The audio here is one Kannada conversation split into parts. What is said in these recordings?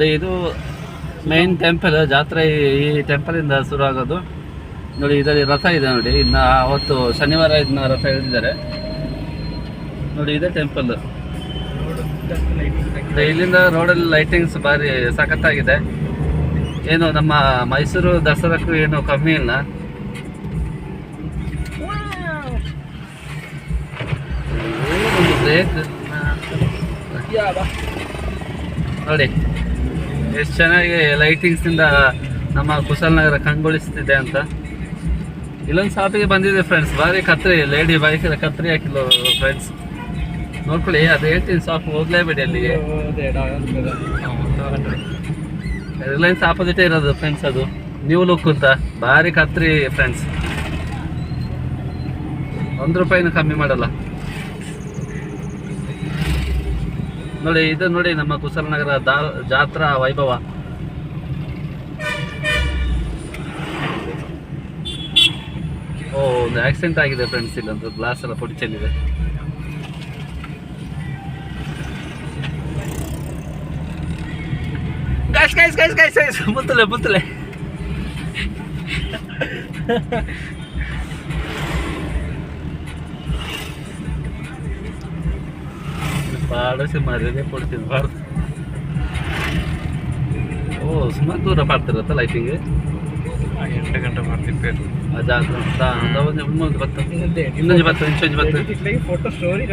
ಇದು ಮೈನ್ ಟೆಂಪಲ್ ಜಾತ್ರೆ ಈ ಟೆಂಪಲ್ ಇಂದ ಶುರು ಆಗೋದು ನೋಡಿ. ಇದರಲ್ಲಿ ರಥ ಇದೆ ನೋಡಿ. ಇನ್ನು ಅವತ್ತು ಶನಿವಾರ ಇದನ್ನ ರಥ ಎಳೆದಿದ್ದಾರೆ ನೋಡಿ. ಇದೇ ಟೆಂಪಲ್. ಇಲ್ಲಿಂದ ರೋಡಲ್ಲಿ ಲೈಟಿಂಗ್ಸ್ ಭಾರಿ ಸಖತ್ತಾಗಿದೆ. ಏನು ನಮ್ಮ ಮೈಸೂರು ದಸರಾಕ್ಕೂ ಏನು ಕಮ್ಮಿ ಇಲ್ಲ. ನೋಡಿ ಎಷ್ಟು ಚೆನ್ನಾಗಿ ಲೈಟಿಂಗ್ಸ್ ಇಂದ ನಮ್ಮ ಕುಶಾಲನಗರ ಕಂಗೊಳಿಸ್ತಿದೆ ಅಂತ. ಇಲ್ಲೊಂದು ಶಾಪಿಗೆ ಬಂದಿದೆ ಫ್ರೆಂಡ್ಸ್. ಭಾರಿ ಕತ್ರಿ ಲೇಡಿ ಬೈಕ್ ಕತ್ರಿ ಹಾಕಿಲ್ಲ ಫ್ರೆಂಡ್ಸ್. ನೋಡ್ಕೊಳ್ಳಿ, ಅದು ಹೇಳ್ತೀನಿ ಶಾಪ್ ಹೋಗ್ಲೇಬೇಡಿ ಅಲ್ಲಿಗೆ. ರಿಲಯನ್ಸ್ ಆಪೋಸಿಟೇ ಇರೋದು ಫ್ರೆಂಡ್ಸ್. ಅದು ನ್ಯೂ ಲುಕ್ ಅಂತ ಭಾರಿ ಕತ್ರಿ ಫ್ರೆಂಡ್ಸ್. ₹1 ಕಮ್ಮಿ ಮಾಡಲ್ಲ ನೋಡಿ. ಇದು ನೋಡಿ ನಮ್ಮ ಕುಶಾಲನಗರ ಜಾತ್ರಾ ವೈಭವ. ಒಂದು ಆಕ್ಸಿಡೆಂಟ್ ಆಗಿದೆ ಫ್ರೆಂಡ್ಸ್. ಇಲ್ಲೊಂದು ಗ್ಲಾಸ್ ಎಲ್ಲ ಪುಡಿ ಚೆಲ್ಲಿದೆ. ಮುತ್ತಲೆ ಪಾಡಸಿ ಮಾರಿದೆ ಕೊಡ್ತೀನಿ ಬಾರ್ದು. ಸುಮಾರು ದೂರ ಮಾಡ್ತಿರತ್ತ ಲೈಟಿಂಗ್. 8 ಗಂಟೆ ಮಾಡ್ತಿರ್ಬೇಕು. ಫೋಟೋ ಸ್ಟೋರಿ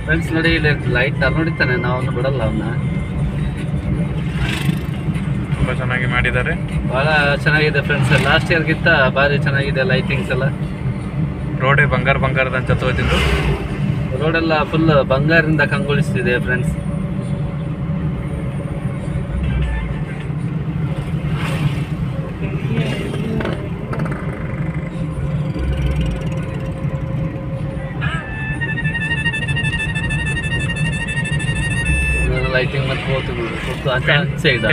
ಫ್ರೆಂಡ್ಸ್ ನೋಡಿ, ಇಲ್ಲಿ ಲೈಟ್ ನೋಡಿತಾನೆ, ನಾವು ಬಿಡಲ್ಲ ಅವನ್ನ. ತುಂಬ ಚೆನ್ನಾಗಿ ಮಾಡಿದ್ದಾರೆ. ಭಾಳ ಚೆನ್ನಾಗಿದೆ ಫ್ರೆಂಡ್ಸ್. ಲಾಸ್ಟ್ ಇಯರ್ಗಿಂತ ಭಾರಿ ಚೆನ್ನಾಗಿದೆ ಲೈಟಿಂಗ್ಸ್ ಎಲ್ಲ. ರೋಡೇ ಬಂಗಾರದಂತ ತೋತಿದ್ದು. ರೋಡೆಲ್ಲ ಫುಲ್ ಬಂಗಾರದಿಂದ ಕಂಗೊಳಿಸ್ತಿದೆ ಫ್ರೆಂಡ್ಸ್. ಲೈಟಿಂಗ್ ಮತ್ತೆ ಹೋಗ್ತದೆ ಸೈಡ್.